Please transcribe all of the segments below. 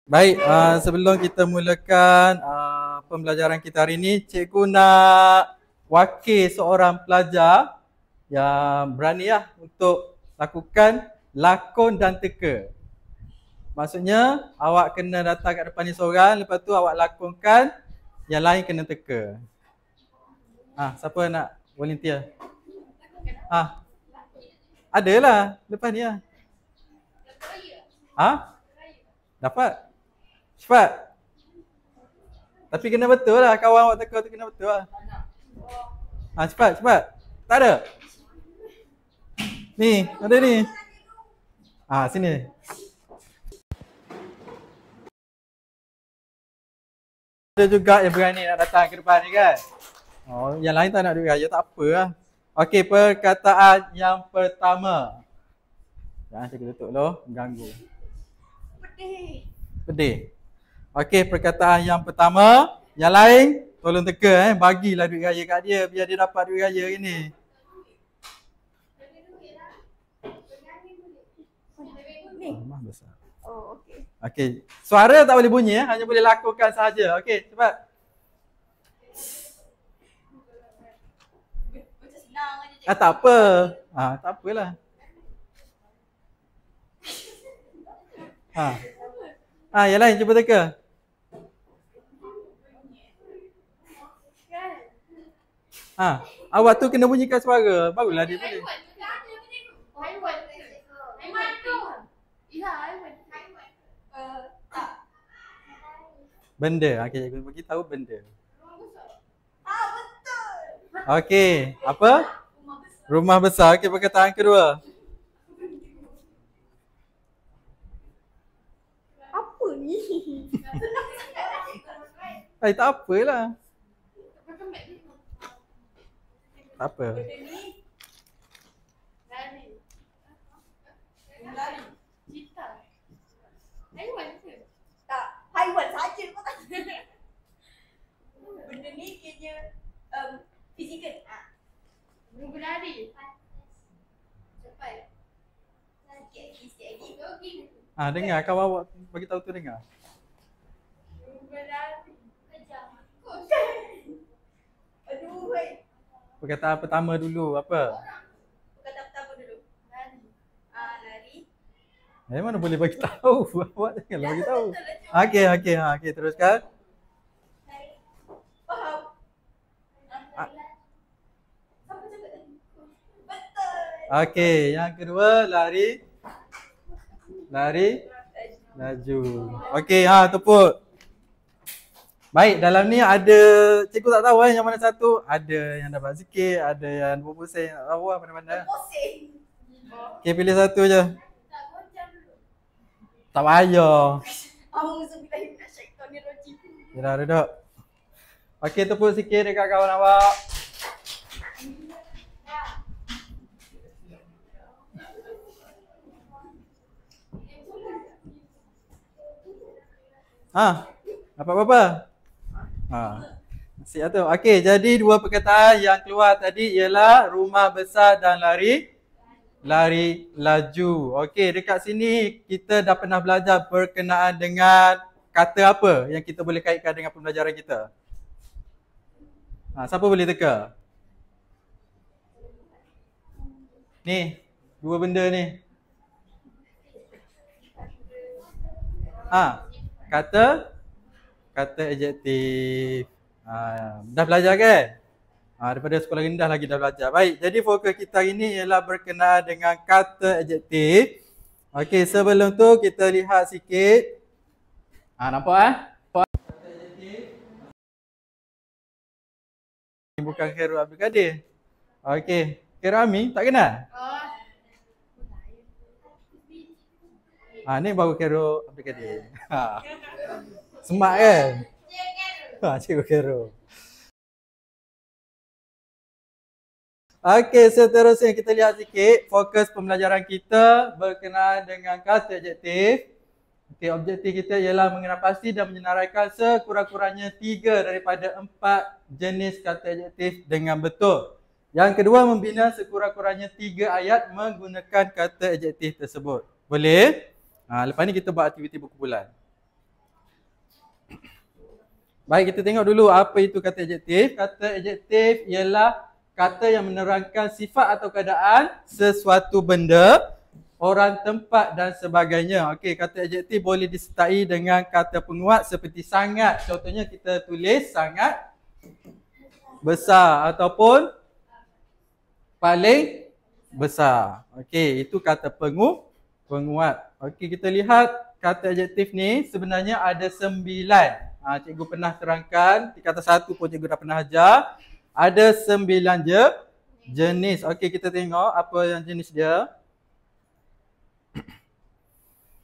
Baik, sebelum kita mulakan pembelajaran kita hari ini, cikgu nak wakil seorang pelajar yang berani untuk lakukan lakon dan teka. Maksudnya, awak kena datang kat depan ni seorang, lepas tu awak lakonkan, yang lain kena teka. Siapa nak volunteer? Adalah, lepas ni lah. Dapat? Cepat. Tapi kena betul lah, kawan awak teka tu kena betul lah. Cepat. Tak ada? Ni, ada ni. Sini. Ada juga yang berani nak datang ke depan ni kan? Yang lain tak nak duit raya, tak apa lah. Okey, perkataan yang pertama. Jangan cikgu tutup dulu, mengganggu. Pedih. Okey, perkataan yang pertama. Yang lain, tolong teka bagilah duit raya kat dia, biar dia dapat duit raya hari ni. Rumah besar. Okey, suara tak boleh bunyi hanya boleh lakukan sahaja. Okey, cepat. Tak apa. Tak apalah. Yang lain cuba teka. Awak tu kena bunyikan suara, barulah dia boleh. Benda. Okey, cikgu bagi tahu benda. Betul. Okey, apa? Rumah besar. Okey, perkataan kedua. Apa ni? Tak apalah. Tak apa. Lari. Cita. Haiwan ke? Tak, haiwan saja kau tak. Benda ni kira fizikal. Berlari. Cepat. Sikit lagi. Jogging. Dengar kawan awak bagi tahu tu dengar. Berlari. Kejam. Aduh, wei. Perkataan pertama dulu apa? Perkataan pertama dulu. Lari. Lari. Mana boleh bagi tahu? Awak janganlah bagi tahu. Okey, teruskan. Faham. Siapa cakap tadi? Betul. Okey, yang kedua lari. Laju. Okey, tepuk. Baik, dalam ni ada, cikgu tak tahu yang mana satu. Ada yang dapat sikit, ada yang 20 sen. Tak tahu lah mana-mana. Pusing. Okey, pilih satu je. Tak payah. Auzubillahi minasyaitonirrajim. Dah duduk. Okey, tepuk sikit dekat kawan awak. Dapat berapa? Siap tu. Okey, jadi dua perkataan yang keluar tadi ialah rumah besar dan lari laju. Okey, dekat sini kita dah pernah belajar berkenaan dengan kata apa yang kita boleh kaitkan dengan pembelajaran kita. Siapa boleh teka? Ni, dua benda ni. Kata adjektif. Dah belajar kan? Daripada sekolah rendah lagi dah belajar. Baik, jadi fokus kita hari ni ialah berkenaan dengan kata adjektif. Okey, sebelum tu kita lihat sikit. Nampak Kata adjektif. Ini bukan Khairul Abdul Kadir. Okey, Khairul Amin tak kenal? Ni baru Khairul Abdul Kadir. Smart kan? Cikgu Khairul. Okey, seterusnya kita lihat sikit fokus pembelajaran kita berkenaan dengan kata adjektif. Okey, objektif kita ialah mengenal pasti dan menyenaraikan sekurang-kurangnya 3 daripada 4 jenis kata adjektif dengan betul. Yang kedua, membina sekurang-kurangnya 3 ayat menggunakan kata adjektif tersebut. Boleh? Lepas ni kita buat aktiviti buku bulan. Baik, kita tengok dulu apa itu kata adjektif. Kata adjektif ialah kata yang menerangkan sifat atau keadaan sesuatu benda, orang, tempat dan sebagainya. Okey, kata adjektif boleh disertai dengan kata penguat seperti sangat. Contohnya kita tulis sangat besar ataupun paling besar. Okey, itu kata penguat. Okey, kita lihat kata adjektif ni sebenarnya ada 9. Cikgu pernah terangkan, di kata 1 pun cikgu dah pernah ajar. Ada 9 jenis. Okey, kita tengok apa yang jenis dia.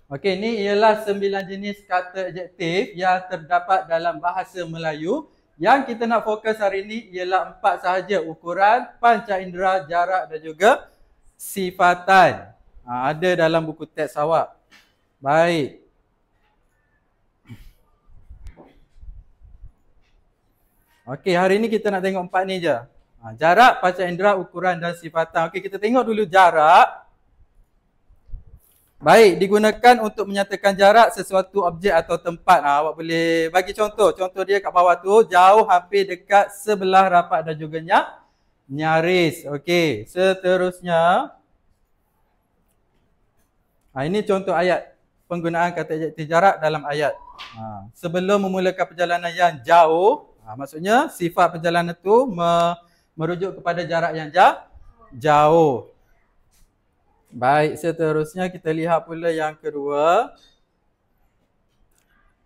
Okey, ni ialah 9 jenis kata adjektif yang terdapat dalam bahasa Melayu. Yang kita nak fokus hari ini ialah 4 sahaja: ukuran, panca indera, jarak dan juga sifatan. Ada dalam buku teks awak. Baik. Okey, hari ini kita nak tengok 4 ni je. Jarak, panca indera, ukuran dan sifatan. Okey, kita tengok dulu jarak. Baik, digunakan untuk menyatakan jarak sesuatu objek atau tempat. Awak boleh bagi contoh. Contoh dia kat bawah tu, jauh, hampir, dekat, sebelah, rapat dan juga nyaris. Okey, seterusnya. Ini contoh ayat. Penggunaan kata adjektif jarak dalam ayat. Sebelum memulakan perjalanan yang jauh, maksudnya sifat perjalanan tu merujuk kepada jarak yang jauh. Baik, seterusnya kita lihat pula yang kedua.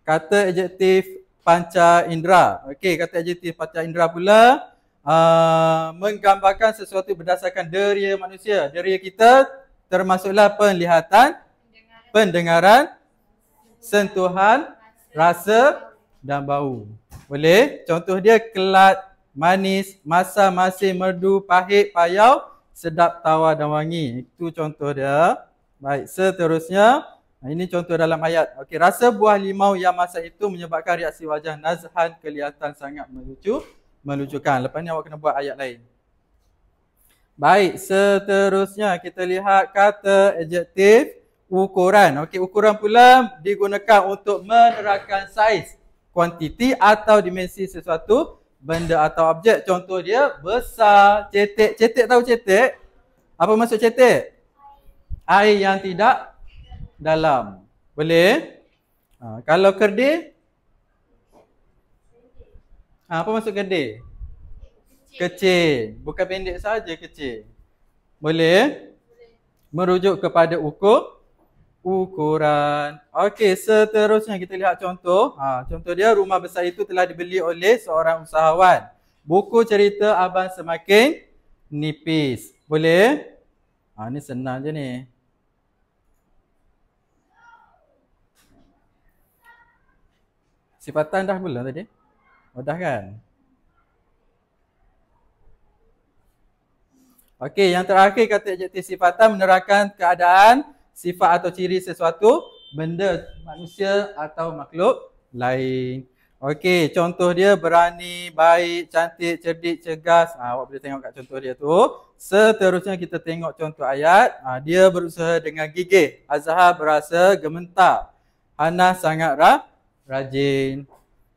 Kata adjektif panca indera. Okey, kata adjektif panca indera pula menggambarkan sesuatu berdasarkan deria manusia. Deria kita termasuklah penglihatan, pendengaran, sentuhan, rasa dan bau. Boleh? Contoh dia kelat, manis, masam, masin, merdu, pahit, payau, sedap, tawar dan wangi. Itu contoh dia. Baik, seterusnya. Ini contoh dalam ayat. Okey, rasa buah limau yang masak itu menyebabkan reaksi wajah Nazhan kelihatan sangat melucukan. Lepas ni awak kena buat ayat lain. Baik, seterusnya kita lihat kata adjektif ukuran. Okey, ukuran pula digunakan untuk menerangkan saiz, kuantiti atau dimensi sesuatu benda atau objek. Contoh dia besar, cetek. Cetek tahu cetek? Apa maksud cetek? Air yang tidak dalam. Boleh? Kalau kerdil? Apa maksud kerdil? Kecil. Bukan pendek saja, kecil. Boleh? Merujuk kepada ukuran. Okey, seterusnya kita lihat contoh. Contoh dia, rumah besar itu telah dibeli oleh seorang usahawan. Buku cerita Abang Semakin Nipis. Boleh? Ni senang je ni. Sifatan dah belum tadi? Dah kan? Okey, yang terakhir kata adjektif sifatan menerangkan keadaan, sifat atau ciri sesuatu benda, manusia atau makhluk lain. Okey, contoh dia berani, baik, cantik, cerdik, cergas. Awak boleh tengok kat contoh dia tu. Seterusnya kita tengok contoh ayat. Dia berusaha dengan gigih. Azhar berasa gementar. Hana sangat rajin.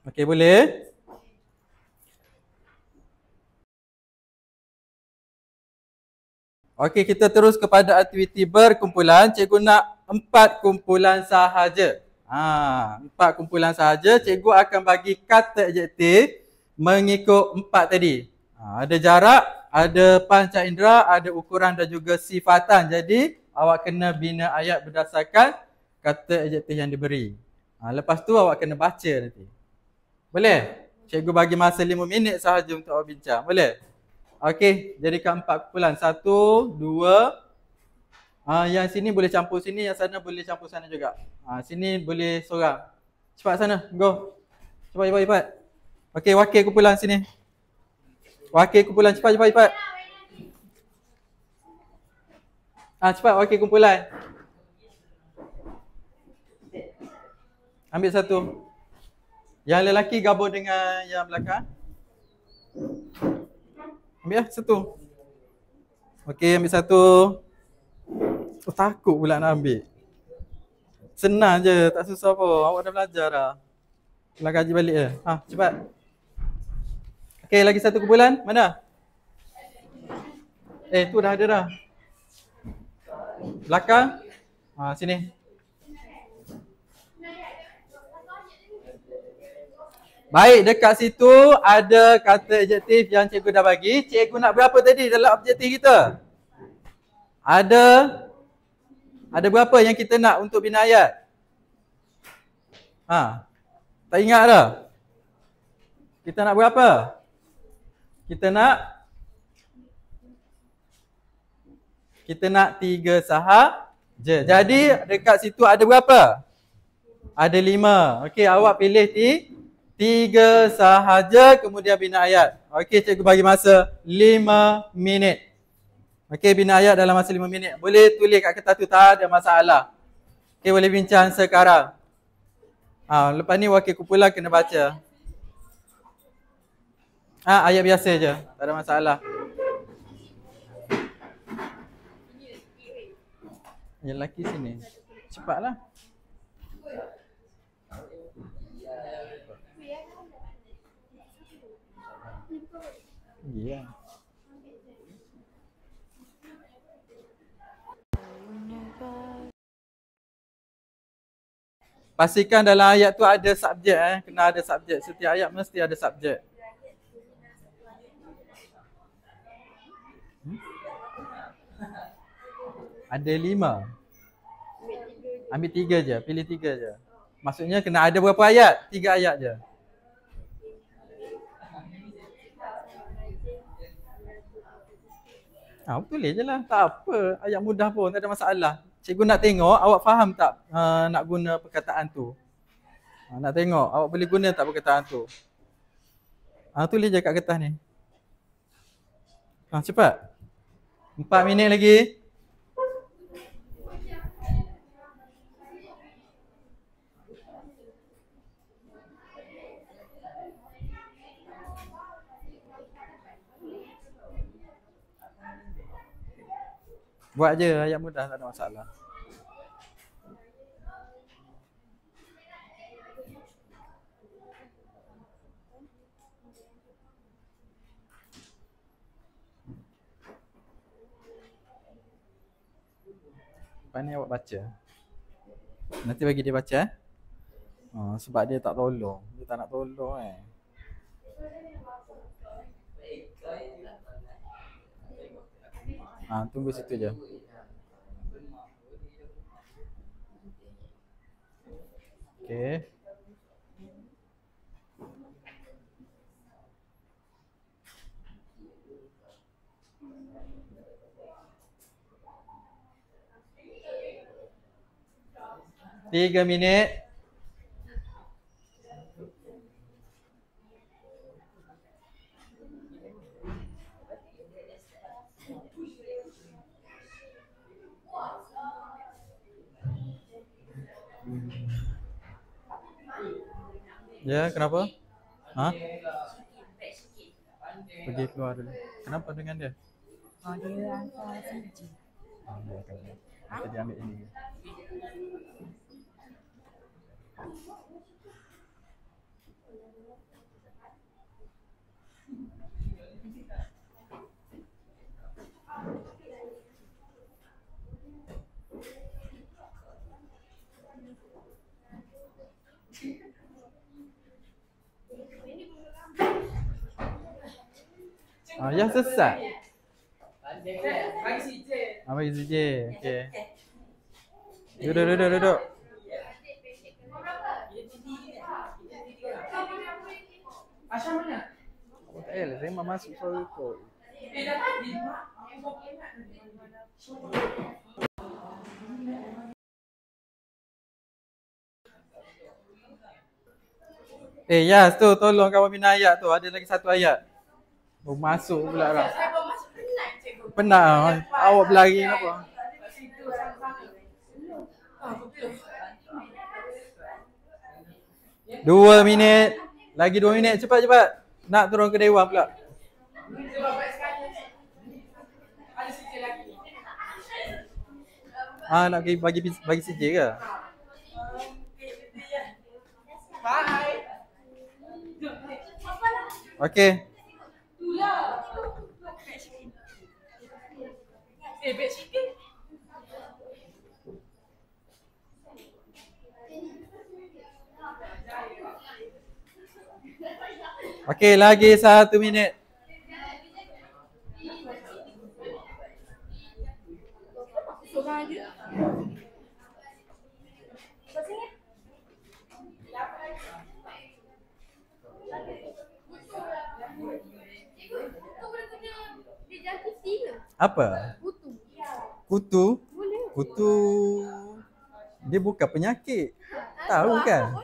Okey, boleh? Okey, kita terus kepada aktiviti berkumpulan. Cikgu nak 4 kumpulan sahaja. 4 kumpulan sahaja. Cikgu akan bagi kata adjektif mengikut 4 tadi. Ada jarak, ada panca indera, ada ukuran dan juga sifatan. Jadi, awak kena bina ayat berdasarkan kata adjektif yang diberi. Lepas tu awak kena baca nanti. Boleh? Cikgu bagi masa 5 minit sahaja untuk awak bincang. Boleh? Okey, jadikan 4 kumpulan. 1, 2. Yang sini boleh campur sini, yang sana boleh campur sana juga. Sini boleh seorang. Cepat sana, go. Cepat. Okey, wakil kumpulan sini. Wakil kumpulan, cepat. Cepat wakil kumpulan. Ambil satu. Yang lelaki gabung dengan yang belakang. Ambil satu. Okey, ambil satu. Takut pula nak ambil. Senang je, tak susah pun. Awak dah belajar dah. Pulang kaji balik je. Cepat. Okey, lagi satu kumpulan. Mana? Tu dah ada dah. Belakang. Sini. Baik, dekat situ ada kata adjektif yang cikgu dah bagi. Cikgu nak berapa tadi dalam objektif kita? Ada berapa yang kita nak untuk bina ayat? Tak ingat dah? Kita nak berapa? Kita nak 3 sahaja. Jadi dekat situ ada berapa? Ada 5. Okey, awak pilih 3 sahaja kemudian bina ayat. Okey, cikgu bagi masa 5 minit. Okey, bina ayat dalam masa 5 minit. Boleh tulis kat kertas tu, tak ada masalah. Okey, boleh bincang sekarang. Lepas ni wakil kumpulan kena baca. Ayat biasa je, tak ada masalah. Yang lelaki sini. Cepatlah. Ya. Pastikan dalam ayat tu ada subjek. Kena ada subjek. Setiap ayat mesti ada subjek. Ada 5. Ambil 3 je. Pilih 3 je. Maksudnya kena ada berapa ayat? 3 ayat je. Tulis je lah. Tak apa. Ayat mudah pun. Tak ada masalah. Cikgu nak tengok awak faham tak nak guna perkataan tu. Nak tengok awak boleh guna tak perkataan tu. Tulis je kat kertas ni. Cepat. 4 minit lagi. Buat je ayat mudah, tak ada masalah. Lepas ni awak baca. Nanti bagi dia baca. Sebab dia tak tolong. Dia tak nak tolong tunggu situ je. Okey. Tiga minit. Ya, kenapa? Pergi keluar dulu. Kenapa dengan dia? Dia hantar CJ. Kita dia ambil ini. Yang sesat. Bagi CJ. Bagi CJ. Okey. Duduk. Asal mana? Tak payah, saya memang masuk suara kau. Dah tadi. Yas tu, tolong kawan bina ayat tu. Ada lagi satu ayat. Masuk pula orang. Saya bawa masuk penat cikgu. Penat. Awak berlari kenapa? Betul. 2 minit. Lagi 2 minit. Cepat. Nak turun ke dewan pula. Ada CJ lagi. Nak bagi CJ ke? Bye. Okey. Okey, lagi 1 minit. Apa? Kutu? Kutu dia bukan penyakit. Tahu kan?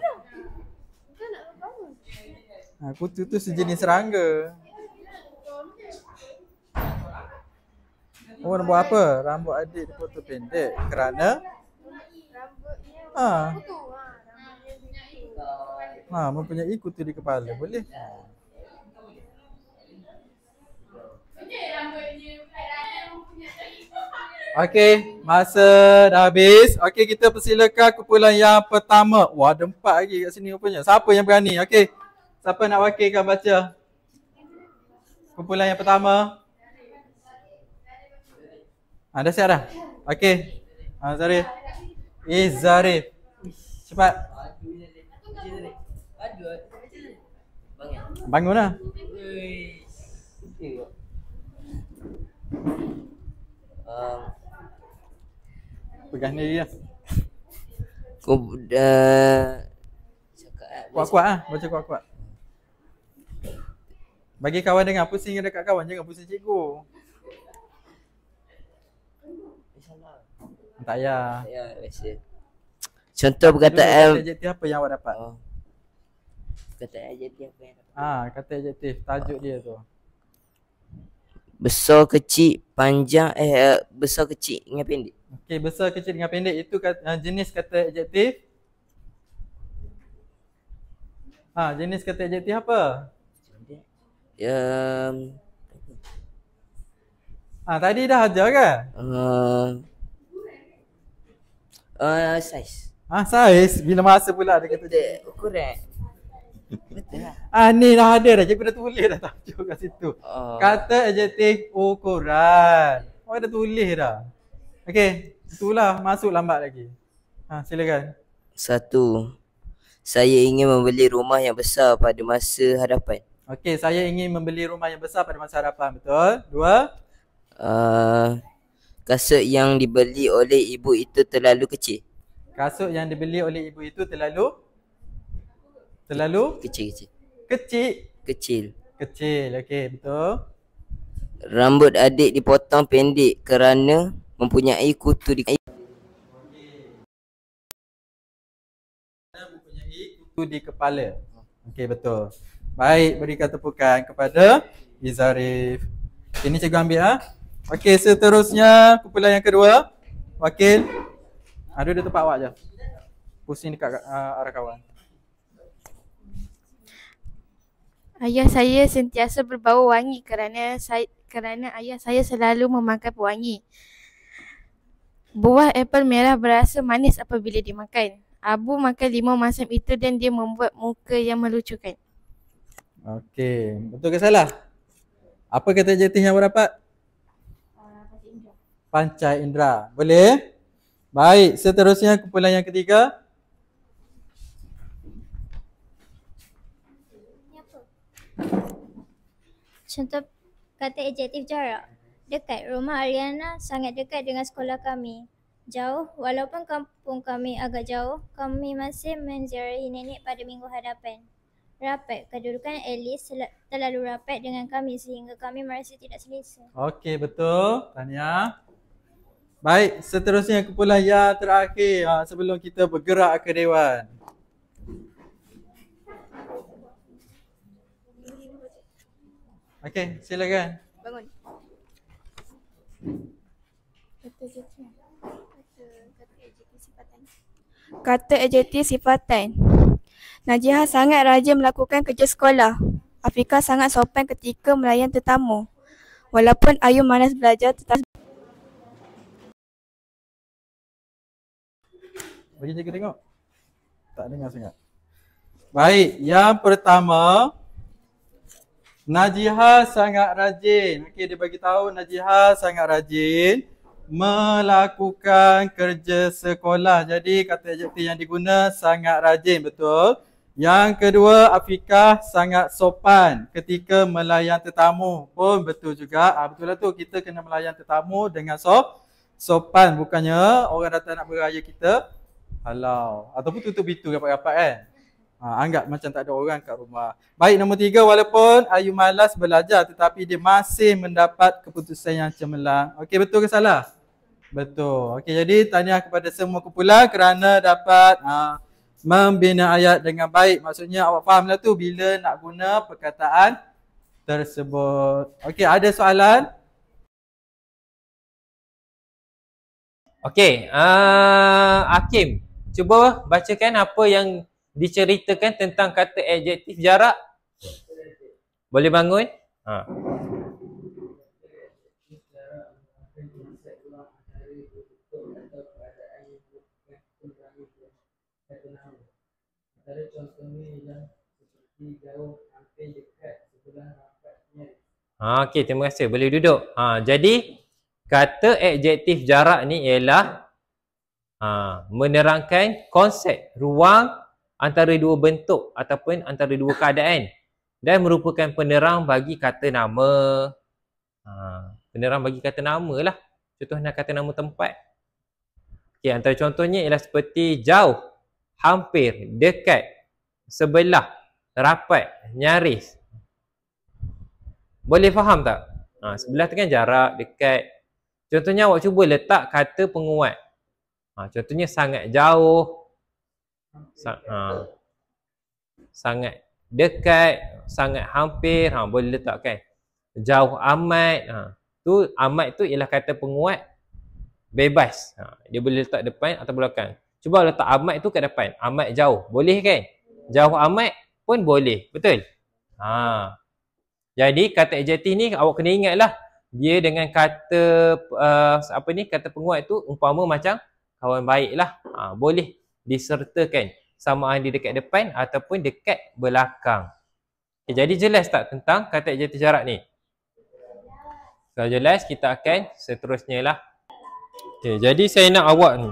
Kutu tu sejenis serangga. Oh, nak buat apa? Rambut adik dipotong pendek kerana mempunyai kutu di kepala. Boleh? Okey, masa dah habis. Okey, kita persilakan kumpulan yang pertama. Wah, ada 4 lagi kat sini rupanya. Siapa yang berani? Okey. Siapa nak wakilkan baca? Kumpulan yang pertama. Dah siap dah? Okey. Zarif. Zarif. Cepat. Bangun lah. Pegang diri lah. Kuat-kuat lah. Baca kuat-kuat. Bagi kawan dengar. Pusing dekat kawan. Jangan pusing cikgu. Tak payah. Contoh perkataan. Kata adjektif apa yang awak dapat? Perkataan adjektif apa yang dapat? Kata adjektif. Tajuk dia tu. Besar, kecil, panjang, besar, kecil dengan pendek. Okey, besar, kecil dengan pendek itu jenis kata adjektif. Jenis kata adjektif apa? Tadi dah ajar kan? Saiz. Saiz? Bila masa pula ada kata ukuran. Betul lah. Ni dah ada dah. Cikgu dah tulis dah tajuk kat situ. Kata adjektif ukuran. Dah tulis dah. Okey, itulah masuk lambat lagi. Silakan. 1. Saya ingin membeli rumah yang besar pada masa hadapan. Okey, saya ingin membeli rumah yang besar pada masa hadapan. Betul. 2. Kasut yang dibeli oleh ibu itu terlalu kecil. Kasut yang dibeli oleh ibu itu terlalu kecil. Kecil. Okey, betul. Rambut adik dipotong pendek kerana mempunyai kutu di kepala. Okey, betul. Baik, berikan tepukan kepada Izarif. Ini cikgu ambil Okey, seterusnya kumpulan yang kedua. Wakil. Duduk tempat awak je. Pusing dekat arah kawan. Ayah saya sentiasa berbau wangi kerana ayah saya selalu memakai pewangi. Buah apel merah berasa manis apabila dimakan. Abu makan limau masam itu dan dia membuat muka yang melucukan. Okey, betul ke salah? Apa kata adjektif yang awak dapat? Pancar indera. Boleh? Baik, seterusnya kumpulan yang ketiga. Contoh kata adjektif jarak. Dekat. Rumah Ariana sangat dekat dengan sekolah kami. Jauh. Walaupun kampung kami agak jauh, kami masih menziarahi nenek pada minggu hadapan. Rapat. Kedudukan Alice terlalu rapat dengan kami sehingga kami merasa tidak selesa. Okey, betul. Tahniah. Baik, seterusnya kumpulan yang terakhir sebelum kita bergerak ke Dewan. Okey, silakan. Bangun. Kata adjektif sifatan. Najihah sangat rajin melakukan kerja sekolah. Afika sangat sopan ketika melayan tetamu. Walaupun Ayu malas belajar tetapi Bagi cikgu tengok. Tak dengar sangat. Baik, yang pertama Najiha sangat rajin. Okey, dia bagi tahu Najiha sangat rajin melakukan kerja sekolah. Jadi kata adjektif yang diguna sangat rajin, betul. Yang kedua, Afikah sangat sopan ketika melayan tetamu. Pun betul juga. Betul lah tu, kita kena melayan tetamu dengan sopan. Bukannya orang datang nak beraya kita halau ataupun tutup pintu rapat-rapat kan. Anggap macam tak ada orang kat rumah. Baik, nombor 3, walaupun Ayu malas belajar tetapi dia masih mendapat keputusan yang cemerlang. Okey, betul ke salah? Betul. Okey, jadi tahniah kepada semua kumpulan kerana dapat membina ayat dengan baik. Maksudnya awak fahamlah tu bila nak guna perkataan tersebut. Okey, ada soalan? Okey, Hakim, cuba bacakan apa yang diceritakan tentang kata adjektif jarak. Boleh bangun? Okey, terima kasih. Boleh duduk. Jadi kata adjektif jarak ni ialah menerangkan konsep ruang antara dua bentuk ataupun antara dua keadaan dan merupakan penerang bagi kata nama. Penerang bagi kata nama lah. Contohnya kata nama tempat. Okey, antara contohnya ialah seperti jauh, hampir, dekat, sebelah, rapat, nyaris. Boleh faham tak? Sebelah tu kan jarak, dekat. Contohnya awak cuba letak kata penguat. Contohnya sangat jauh, sangat dekat, sangat hampir, boleh letakkan. Jauh amat, tu amat tu ialah kata penguat bebas. Dia boleh letak depan atau belakang. Cuba letak amat tu kat depan, amat jauh, boleh kan? Jauh amat pun boleh, betul? Jadi kata adjektif ni awak kena ingatlah, dia dengan kata kata penguat tu umpama macam kawan baik lah. Boleh disertakan sama ada dekat depan ataupun dekat belakang. Okay, jadi jelas tak tentang kata adjektif jarak ni? Kalau jelas, kita akan seterusnya lah. Okay, jadi saya nak awak ni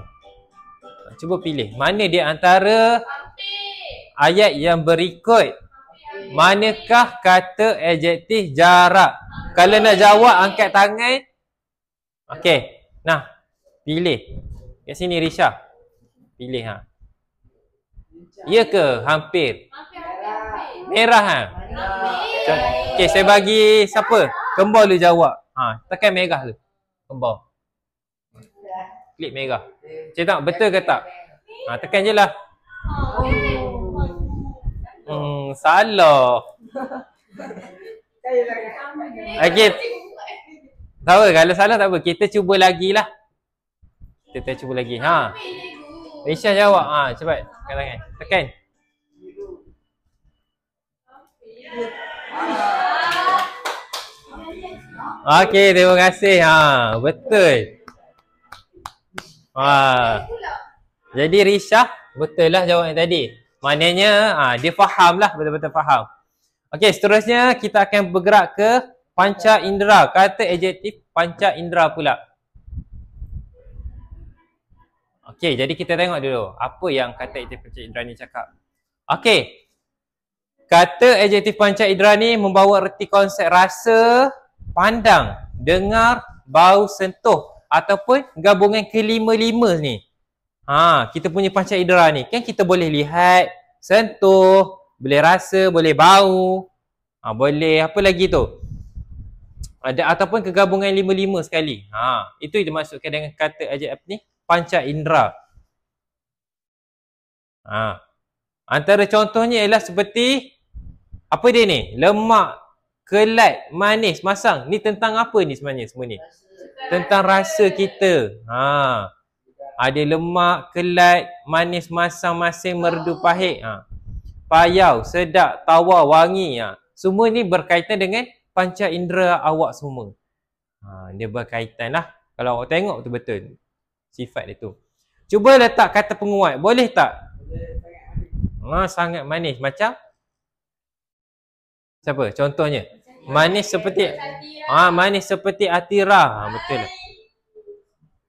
cuba pilih mana di antara ayat yang berikut, manakah kata adjektif jarak? Kalau nak jawab, angkat tangan. Okey, nah, pilih. Kat sini Risha. Pilih Ya ke hampir? Merah Okey, saya bagi siapa? Kembar dulu jawab. Tekan merah tu. Kembar. Klik merah. Cik tak betul ke tak? Tekan je lah. Salah. Okey. Tak apa, kalau salah tak apa. Kita cuba lagi lah. Kita cuba lagi. Risha jawab. Cepat. Tekan tangan. Tekan. Okey, terima kasih. Betul. Jadi Risha, betul lah jawapan tadi. Maknanya dia faham lah, betul-betul faham. Okey, seterusnya kita akan bergerak ke panca indera. Kata adjektif panca indera pula. Okey, jadi kita tengok dulu apa yang kata adjektif panca indera ni cakap. Okey. Kata adjektif panca indera ni membawa erti konsep rasa, pandang, dengar, bau, sentuh ataupun gabungan kelima-lima ni. Kita punya panca indera ni kan kita boleh lihat, sentuh, boleh rasa, boleh bau, boleh apa lagi tu? Ada ataupun kegabungan lima-lima sekali. Itu dimaksudkan dengan kata adjektif ni panca indera. Antara contohnya ialah seperti apa dia ni? Lemak, kelat, manis, masam. Ni tentang apa ni sebenarnya semua ni? Tentang rasa kita. Ada lemak, kelat, manis, masam, masin, merdu, pahit. Payau, sedap, tawar, wangi. Semua ni berkaitan dengan panca indera awak semua. Dia berkaitan lah. Kalau awak tengok betul-betul sifat dia tu. Cuba letak kata penguat. Boleh tak? Sangat manis. Macam? Siapa? Contohnya? Manis seperti manis seperti Atira. Betul.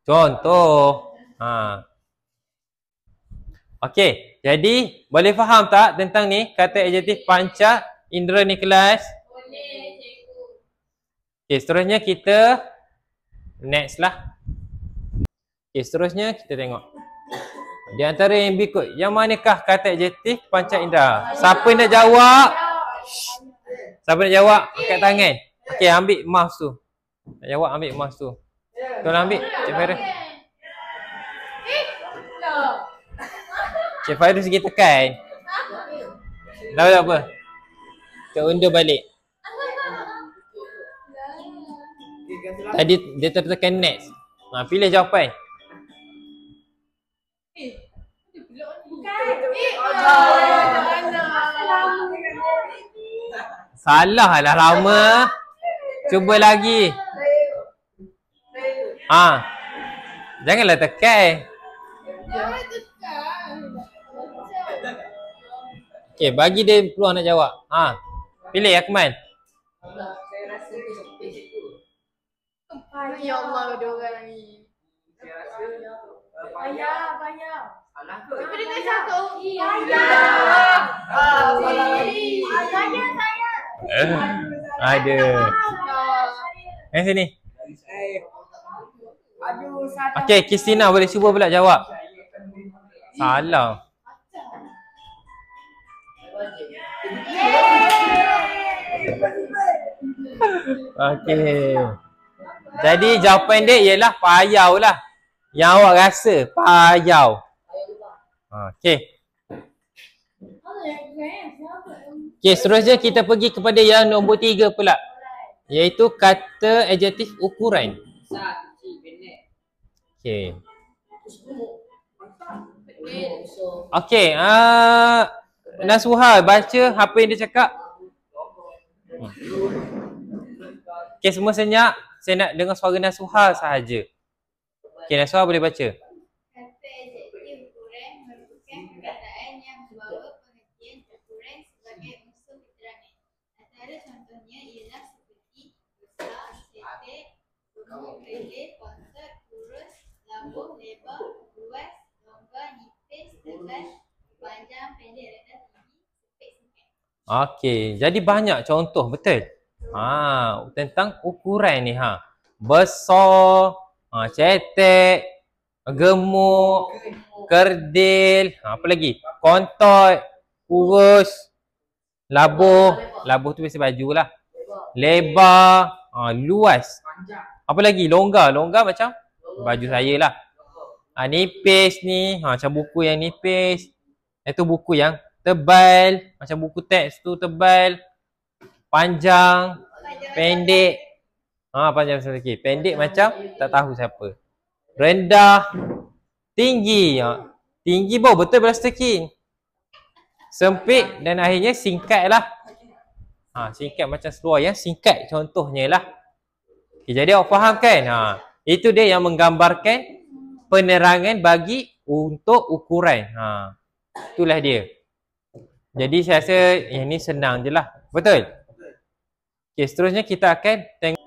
Contoh. Okey, jadi boleh faham tak tentang ni kata adjektif panca indera ni kelas? Boleh, cikgu. Okey, seterusnya kita next lah. Okey, seterusnya kita tengok. Di antara yang berikut, yang manakah kata adjektif panca indera? Siapa nak jawab? Siapa nak jawab? Angkat tangan. Okey, ambil mouse tu. Nak jawab ambil mouse tu. Tolong ambil, Cik Fairuz. Cik Fairuz pergi tekan. Tak apa. Kita undur balik. Tadi dia tertekan next. Pilih jawapan. Salah lah lama. Cuba lagi. Janganlah tekan. Okey, bagi dia peluang nak jawab. Pilih Akmal. Ya Allah, ada orang ni. Banyak. Cuba dengar satu. Ada. Sini. Okey, Kristina boleh cuba pula jawab. Salah. Okey. Jadi jawapan dia ialah payau lah. Yang awak rasa payau. Okey. Okey, seterusnya kita pergi kepada yang nombor 3 pula. Iaitu kata adjektif ukuran. Okey. Okey, Nasuha baca apa yang dia cakap. Okey, semua senyap. Saya nak dengar suara Nasuha sahaja. Okey, Nasuha boleh baca. Kata adjektif ukuran merupakan perkataan yang membawa pengertian ukuran sebagai unsur keterangan. Antara contohnya ialah seperti besar, cetek, gemuk, pendek, kotak, kurus, labuh, lebar, luas, longgar, nipis, tebal, panjang, pendek, rendah, tinggi, sempit, singkat. Okey, jadi banyak contoh, betul? Tentang ukuran ni besar, cetek, gemuk, kerdil, apa lagi? Kontot, kurus, labuh tu biasa baju lah. Lebar, luas. Apa lagi? Longgar macam baju saya lah. Nipis ni, macam buku yang nipis. Itu buku yang tebal, macam buku teks tu tebal. Panjang, pendek. Panjang sikit. Pendek macam tak tahu siapa. Rendah, tinggi. Tinggi baru betul plastikin. Sempit dan akhirnya singkat lah. Singkat macam seluar yang singkat contohnya lah. Okay, jadi awak faham kan? Itu dia yang menggambarkan penerangan bagi untuk ukuran. Itulah dia. Jadi saya rasa yang ni senang je lah. Betul? Okay, seterusnya kita akan tengok.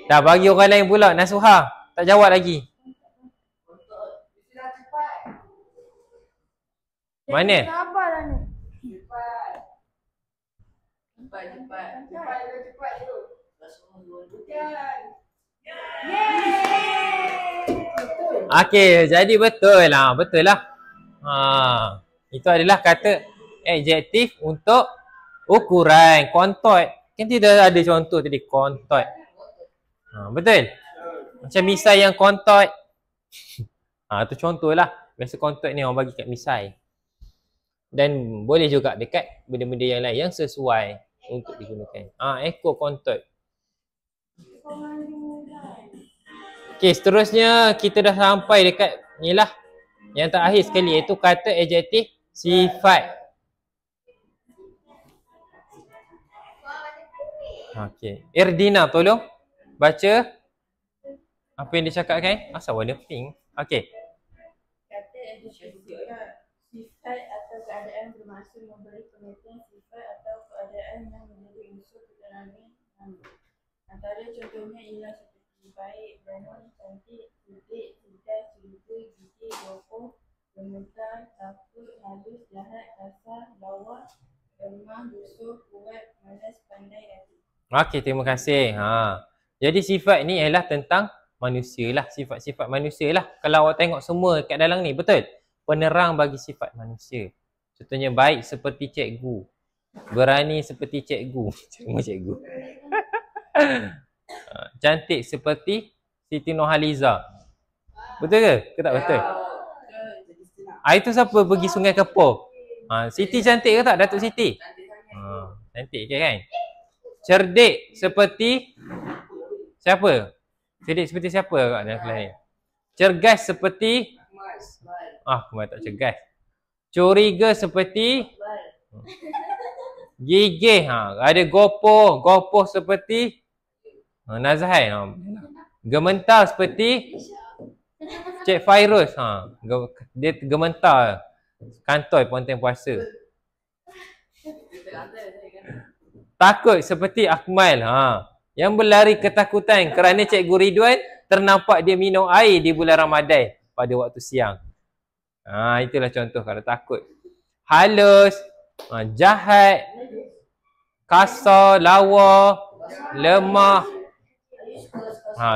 Dah bagi orang lain pula. Nasuha tak jawab lagi. Mana? Okey, jadi betul lah. Itu adalah kata adjektif untuk ukuran. Kontot. Kan tidak ada contoh tadi, kontot. Betul? Macam misai yang kontot. Itu contoh lah. Biasa kontot ni orang bagi kat misai. Dan boleh juga dekat benda-benda yang lain yang sesuai untuk digunakan. Ekor kontot. Okey, seterusnya kita dah sampai dekat ni lah. Yang terakhir sekali iaitu kata adjektif sifat. Okey, Irdina tolong baca apa yang dia cakap kan? Asal warna pink. Okey. Kata adjektif Sifat atau keadaan bermaksud memberi pengertian sifat atau keadaan yang menjadi unsur keterangan rambut. Antara contohnya ialah seperti baik, berani, cantik, putih, cerdas, cerita, gigih, gopoh, gemetar, takut, halus, jahat, kasar, lawa, lemah, lusuh, kuat, malas, pandai, adil. Okey, terima kasih. Jadi sifat ni ialah tentang manusia lah. Sifat-sifat manusia lah. Kalau awak tengok semua kat dalam ni, betul? Penerang bagi sifat manusia. Contohnya baik seperti cikgu. Berani seperti cikgu. Cikgu. Cantik seperti Siti Nurhaliza. Betul ke? Ke tak betul? Itu siapa pergi Sungai Kepoh? Siti cantik ke tak, Datuk Siti? Cantik ke kan? Cerdik seperti siapa? Cerdik seperti siapa kat dalam kelas ni? Cergas seperti Akmal tak cergas. Curiga seperti gigih. Ada gopoh seperti Nazhai. Gementar seperti Cik Fairuz. Dia gementar kantoi Ponteng Puasa. Takut seperti Akmal. Yang berlari ketakutan kerana Cikgu Ridwan ternampak dia minum air di bulan Ramadan pada waktu siang. Itulah contoh kalau takut. Halus, jahat, kasar, lawa, lemah.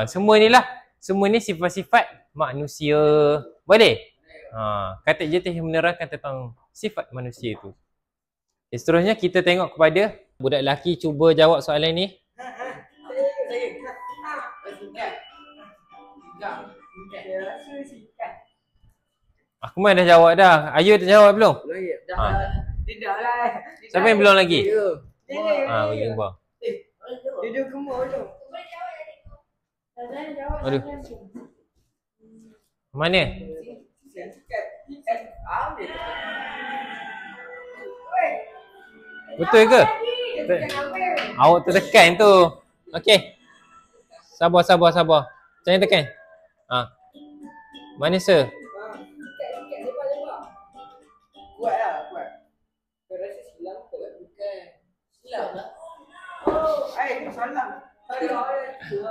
Semua ni lah. Semua ni sifat-sifat manusia. Boleh? Kata adjektif yang menerangkan tentang sifat manusia tu. Seterusnya kita tengok kepada budak lelaki, cuba jawab soalan ni. Akmal dah jawab dah. Ayu dah jawab belum? Tidak lah. Siapa yang belum lagi? Bagi kembang. Duduk kemur tu. Aduh. Mana? Betul ke? Awak tertekan tu. Okey. Sabar. Jangan tekan. Mana sir? Kuat. Saya rasa silang kot. Bukan. Silang lah. Salah.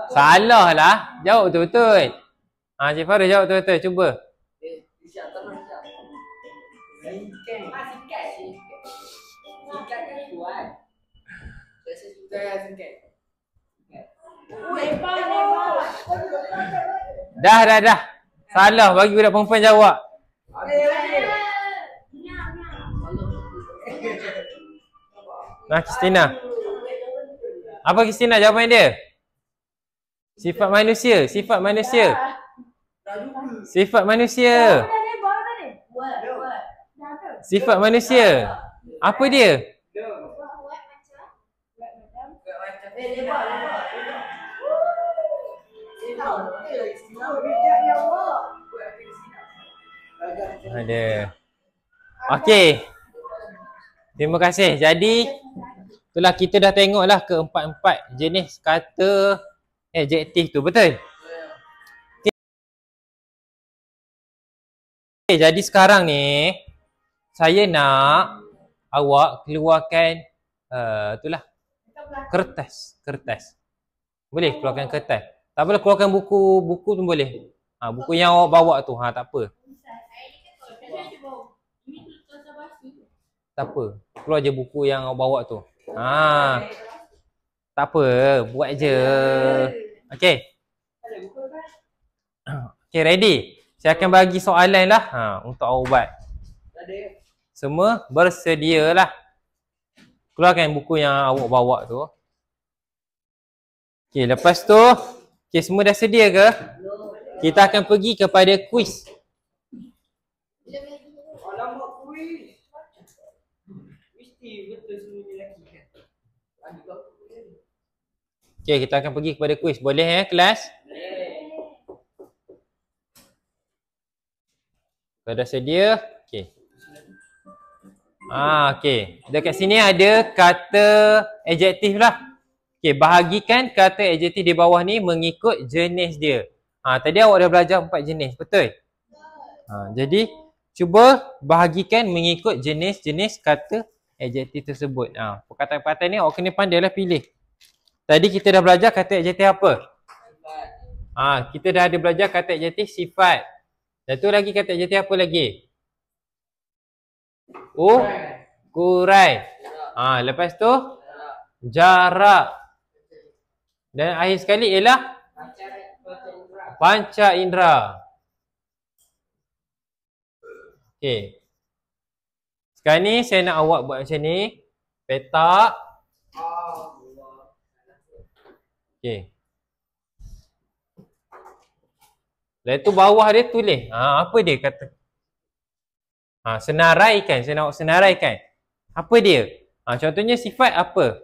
Salah lah. Jawab betul-betul. Cik Farid jawab betul-betul. Cuba. Siap. Sikat kan kuat. Saya rasa sikat. Dah. Salah. Bagi budak perempuan jawab. Kristina. Apa Kristina jawapan dia? Sifat manusia. Sifat manusia. Apa dia? Ada. Okey. Terima kasih. Jadi itulah kita dah tengoklah keempat-empat jenis kata adjektif tu. Betul? Okay, jadi sekarang ni saya nak awak keluarkan itulah kertas. Boleh keluarkan kertas. Tak boleh keluarkan buku pun boleh. Buku yang awak bawa tu, tak apa. Tak apa. Keluar je buku yang awak bawa tu. Tak apa, buat je. Okey. Okey, ready? Saya akan bagi soalan lah untuk awak buat. Semua bersedialah. Keluarkan buku yang awak bawa tu. Okey, lepas tu semua dah sedia ke? Kita akan pergi kepada kuis. Alamak kuis. Mesti betul semua lelaki kan. Okey, kita akan pergi kepada kuis. Boleh kelas? Kalau dah sedia, okey. Okey. Dekat sini ada kata adjektif lah. Okey, bahagikan kata adjektif di bawah ni mengikut jenis dia. Tadi awak dah belajar 4 jenis, betul? Jadi cuba bahagikan mengikut jenis-jenis kata adjektif tersebut. Perkataan-perkataan ni awak kena pandai lah pilih. Tadi kita dah belajar kata adjektif apa? Kita dah ada belajar kata adjektif sifat. Satu lagi kata adjektif apa lagi? Ukuran. Lepas tu jarak. Dan akhir sekali ialah panca indera. Okey. Sekarang ni saya nak awak buat macam ni. Petak. Okey. Lepas tu bawah dia tulis. Apa dia kata? Senaraikan. Saya nak awak senaraikan. Apa dia? Contohnya sifat apa?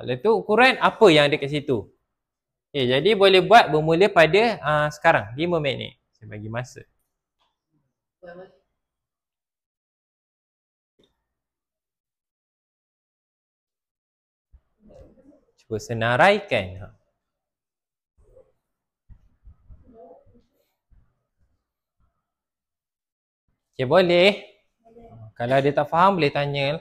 Lepas tu ukuran apa yang ada kat situ? Okay, jadi boleh buat bermula pada sekarang 5 minit. Saya bagi masa. Cuba senaraikan. Okay, boleh. Kalau dia tak faham boleh tanya.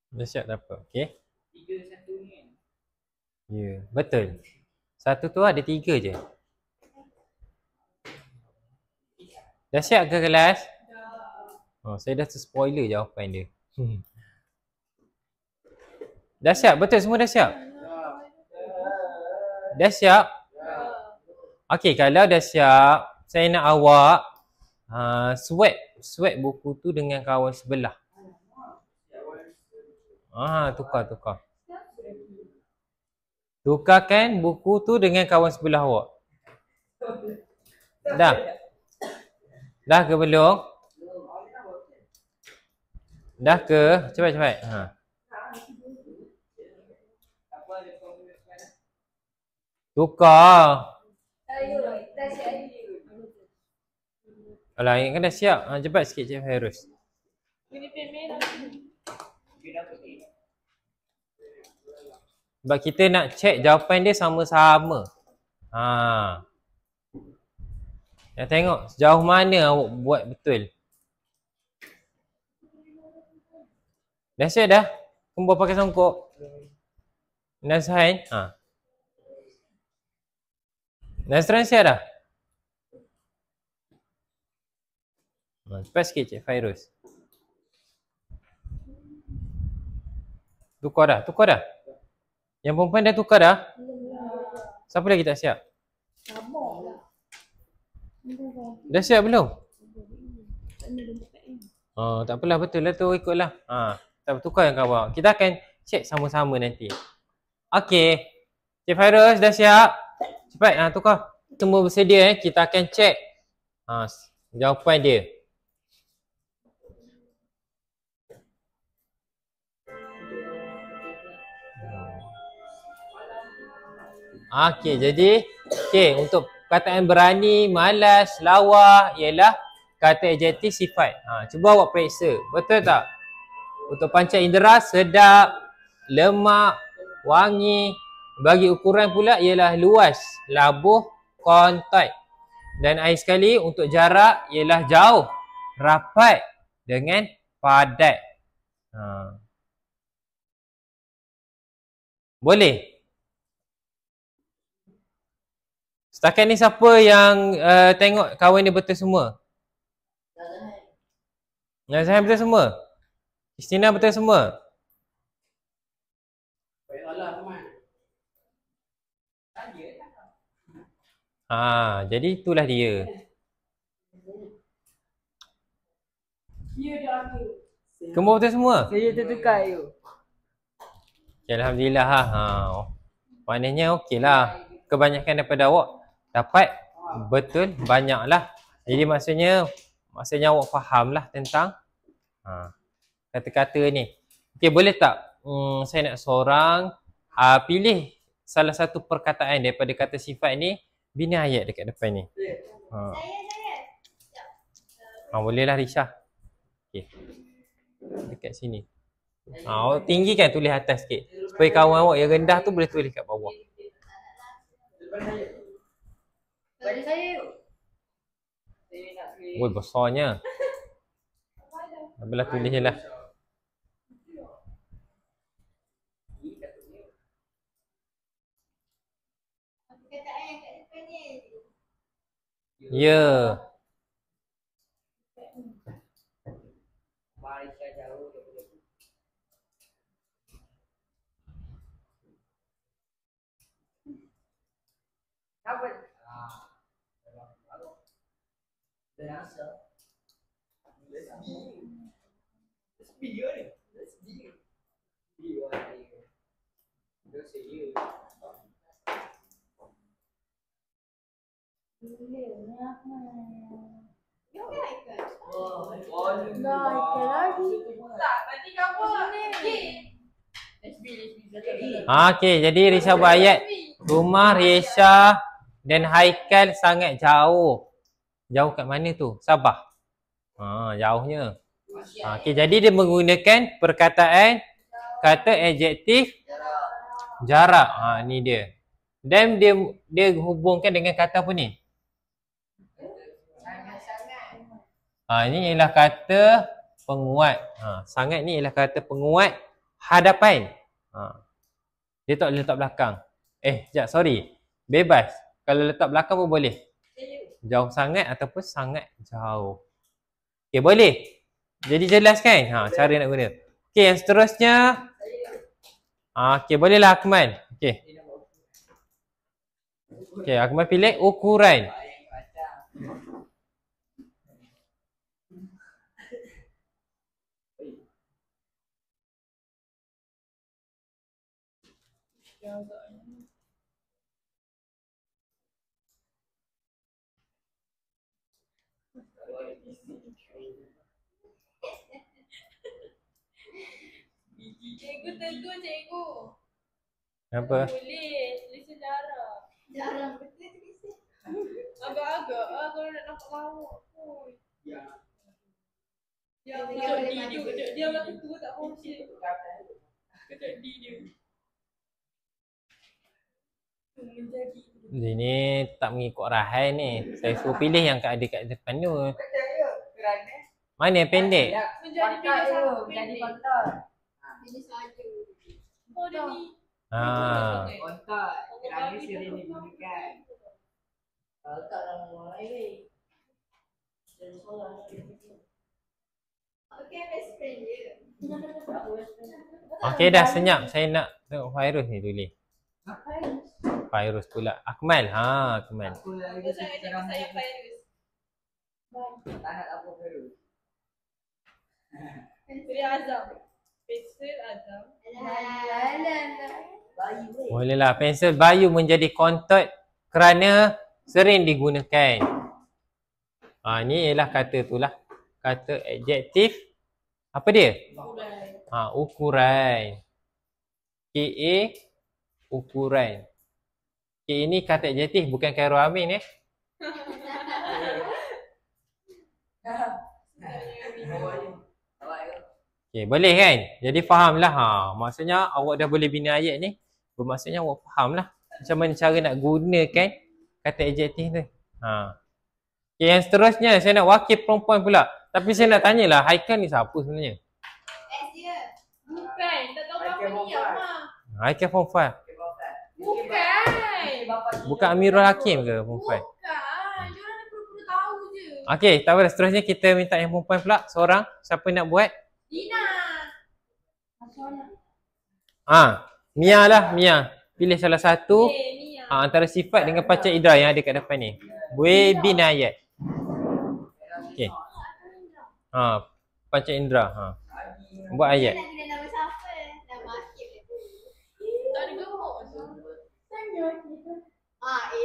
Dah siap tak apa, okey? 3 satu ni kan? Ya, betul. Satu tu ada 3 je. Dah siap ke kelas? Saya dah spoiler jawapan dia. Dah siap? Betul semua dah siap? Dah siap? Okey, kalau dah siap, saya nak awak swap buku tu dengan kawan sebelah. Tukar. Tukarkan buku tu dengan kawan sebelah awak. Dah? Dah ke belum? Dah ke? Cepat. Tukar. Alah, yang kan dah siap. Cepat sikit Cik Fairuz. Sebab kita nak check jawapan dia sama-sama. Nak tengok sejauh mana awak buat betul. Dah siap dah? Kumpul pakai songkok. Nazhain. Nazran siap dah? Cepat sikit Cik Fairuz. Tukar dah? Yang perempuan dah tukar dah? Siapa lagi tak siap? Dah siap belum? Tak apalah, betul lah tu, ikutlah. Tak bertukar yang kawan. Kita akan check sama-sama nanti. Okey. Cik Fairuz dah siap? Cepat tukar. Semua bersedia kita akan check jawapan dia. Okey, jadi untuk perkataan berani, malas, lawa ialah kata adjektif sifat. Cuba awak periksa. Betul tak? Untuk panca indera, sedap, lemak, wangi. Bagi ukuran pula ialah luas, labuh, kontak. Dan akhir sekali untuk jarak ialah jauh, rapat dengan padat. Boleh? Setakat ni siapa yang tengok kawan dia betul semua? Nazhain betul semua? Istina betul semua? Jadi itulah dia. Kembar betul semua? Saya tertukar you. Okay, Alhamdulillah ha. Maknanya okey lah. Kebanyakan daripada awak dapat betul banyak lah. Jadi maksudnya awak faham lah tentang kata-kata ni. Okey, boleh tak saya nak seorang pilih salah satu perkataan daripada kata sifat ni, bina ayat dekat depan ni. Bolehlah Risha. Okey. Dekat sini. Awak tinggikan tulis atas sikit. Supaya kawan awak yang rendah tu boleh tulis kat bawah. Bagi saya. Woi, besarnya. Belah tulis je lah. Perkataan yang kat depan ni. Ya. Okey, jadi Risha buat ayat. Rumah Risha dan Haikal sangat jauh. Jauh kat mana tu? Sabah. Jauhnya. Okey, jadi dia menggunakan perkataan kata adjektif jarak. Ni dia. Dan dia hubungkan dengan kata apa ni? Ini ialah kata penguat. Sangat ni ialah kata penguat hadapan. Dia tak boleh letak belakang. Sekejap, sorry. Bebas. Kalau letak belakang pun boleh. Jauh sangat ataupun sangat jauh. Okey, boleh. Jadi jelas kan? Cara nak guna. Okey, yang seterusnya. Okey, bolehlah Akmal. Okey. Okey, Akmal pilih ukuran. Cikgu tegur cikgu. Apa? Boleh tulis sejarah. Jarang betul tulis. Agak-agak kalau nak nampak lawak pun. Dia amat ketua tak fungsi. Kejap D dia. Menjadi. Ini tak mengikut arahan ni. Saya suruh pilih yang ada kat depan tu. Mana yang pendek? Menjadi pilih satu. Jadi kontak. Ini saja. Oh dia ni. Kontak. Kerana sering digunakan. Kalau tak dalam orang lain. Jadi seorang. Okay, best friend dia. Okey dah senyap. Saya nak tengok virus ni tulis. Virus pula. Akmal. Akmal. Saya virus. Tak nak apa virus. Pilih Azam. Pensel Azam. Bolehlah. Pensel Bayu menjadi kontak kerana sering digunakan. Ni ialah kata tu lah. Kata adjektif. Apa dia? Ukuran. KA. Ukuran. Ini kata adjektif bukan Khairul Amin boleh kan? Jadi fahamlah. Maksudnya awak dah boleh bina ayat ni. Bermaksudnya awak fahamlah macam mana cara nak gunakan kata adjektif tu. Yang seterusnya saya nak wakil perempuan pula. Tapi saya nak tanyalah, Haikal ni siapa sebenarnya? dia. Bukan. Tak tahu apa ni Mak. Haikal perempuan. Bukan. Bukan Amirul Hakim ke perempuan? Bukan. Diorang nak pura-pura tahu je. Okey, tak apa. Seterusnya kita minta yang perempuan pula. Seorang. Siapa nak buat? Dina. Mia lah, Mia. Pilih salah satu. Mia. Antara sifat dengan panca indera yang ada kat depan ni. Bin ayat. Okey. Panca indera. Buat ayat. Nak kena nama siapa? Nama Akib je. Tak ada gemuk.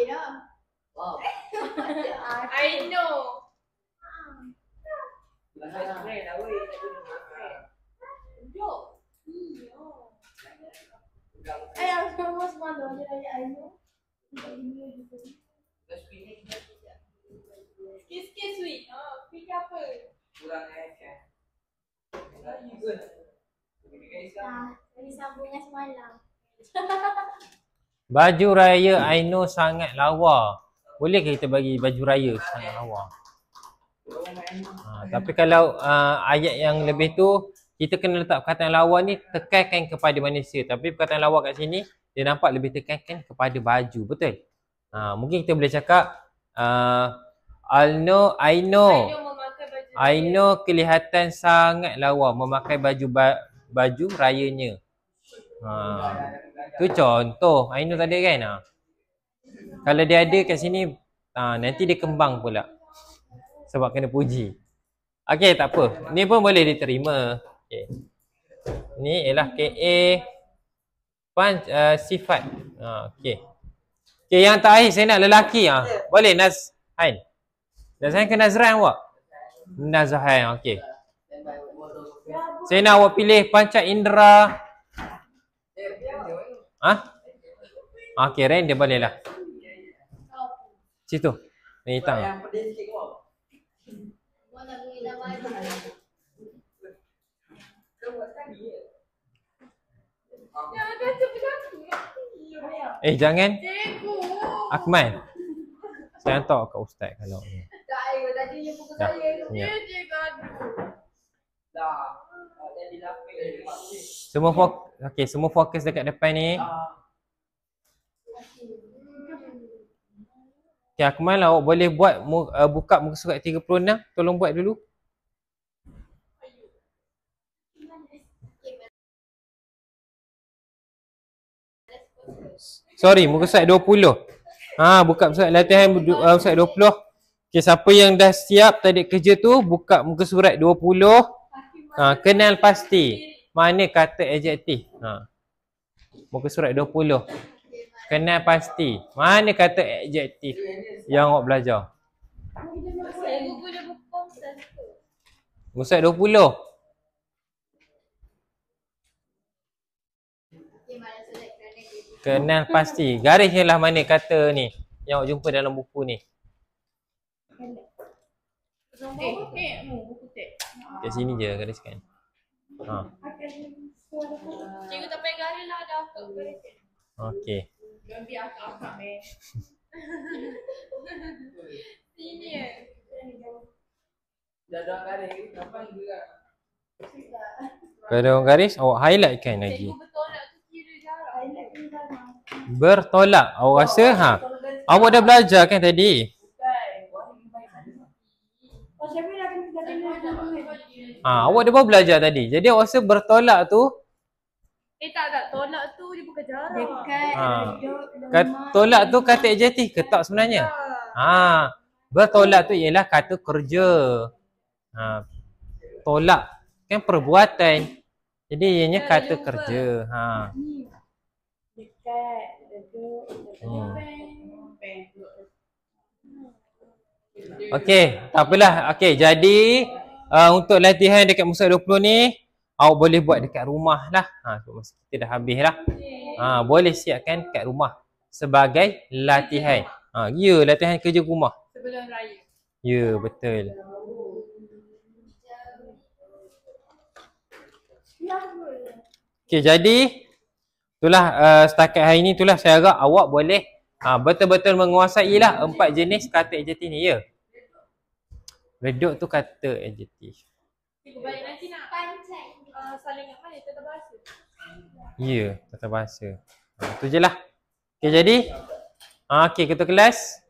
dah. Wow. I know. Bahasa friend lah weh, tak guna friend. Jom. Ayah semua semalam je ayah I know. Sikit-sikit sweet. Fikir apa? Kurang kan. Jadi sambungan semalam. Baju raya Aino sangat lawa. Boleh ke kita bagi baju raya sangat lawa? Tapi kalau ayat yang lebih tu, kita kena letak perkataan lawa ni tekankan kepada manusia. Tapi perkataan lawa kat sini, dia nampak lebih tekankan kepada baju. Betul? Mungkin kita boleh cakap Aino kelihatan sangat lawa memakai baju rayanya. Tu contoh Aino tak ada kan? Kalau dia ada kat sini, nanti dia kembang pula. Sebab kena puji. Okey, tak apa. Ni pun boleh diterima. Okay. Ni ialah KA sifat. Okey. Okey, yang terakhir saya nak lelaki. Boleh Nazhain. Nazhain ke Nazran awak? Nazhain, okey. Saya nak awak pilih panca indera. Okey, random boleh lah. Situ. Ni hitam. Yang pedih sikit kau. Mana bunyi nama dia? Kau buat sekali je. Yang ada sebenarnya. Jangan. Cikgu. Akmal. Saya hantar kat ustaz kalau ni. Tak, tadi yang pukul Dah, saya tu. senyap. Dia je gaduh. Dah. Jadi lapis. Semua fokus dekat depan ni. Okay, Akmal, awak boleh buat buka muka surat 36. Tolong buat dulu. Sorry, muka surat 20. Buka surat latihan surat 20. Okay, siapa yang dah siap tadi kerja tu, buka muka surat 20. Kenal pasti mana kata adjektif. Muka surat 20. Kenal pasti mana kata adjektif yang awak belajar. Cikgu punya buku satu. Muka surat 20. Kenal pasti. Garis ialah mana kata ni yang awak jumpa dalam buku ni. Buku tek. Kat sini je gariskan. Cikgu tak payah garis lah, dah akak garis. Okey. Biar akak Sini Dah dah garis. Nampak juga. Kalau ada orang garis, awak highlightkan lagi. Cikgu bertolak tu kira jarak. Bertolak. Awak rasa awak dah belajar kan tadi? Awak dah baru belajar tadi. Jadi awak rasa bertolak tu Tak. Tolak tu dia bukan jarak. Dekat. tolak tu kata adjektif ke tak sebenarnya? Bertolak tu ialah kata kerja. Tolak kan perbuatan. Jadi ianya kata kerja. Dekat. Okey, tak apalah. Okey, jadi untuk latihan dekat muka 20 ni, awak boleh buat dekat rumah lah. Masa kita dah habis lah. Boleh siapkan kat rumah sebagai latihan. Ya, latihan kerja rumah. Sebelum raya. Ya, betul. Okey, jadi itulah setakat hari ni itulah saya harap awak boleh betul-betul menguasai lah 4 jenis kata adjektif ni, ya. Redup tu kata adjektif. Cikgu baik nanti nak saling kat mana? Tata bahasa. Ya, tata bahasa. Itu je lah. Okey, jadi okey, ketua kelas.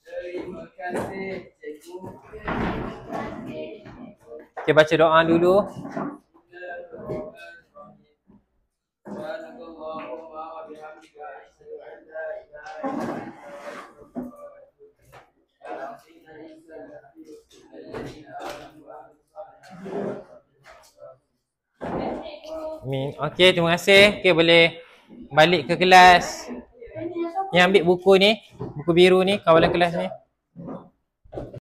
Terima kasih cikgu. Okey, baca doa dulu. Subhanallahumma wa bihamdika asyhadu an la ilaha illa Amin. Okey, terima kasih. Okey, boleh balik ke kelas. Yang ambil buku ni, buku biru ni, kawalan kelas ni.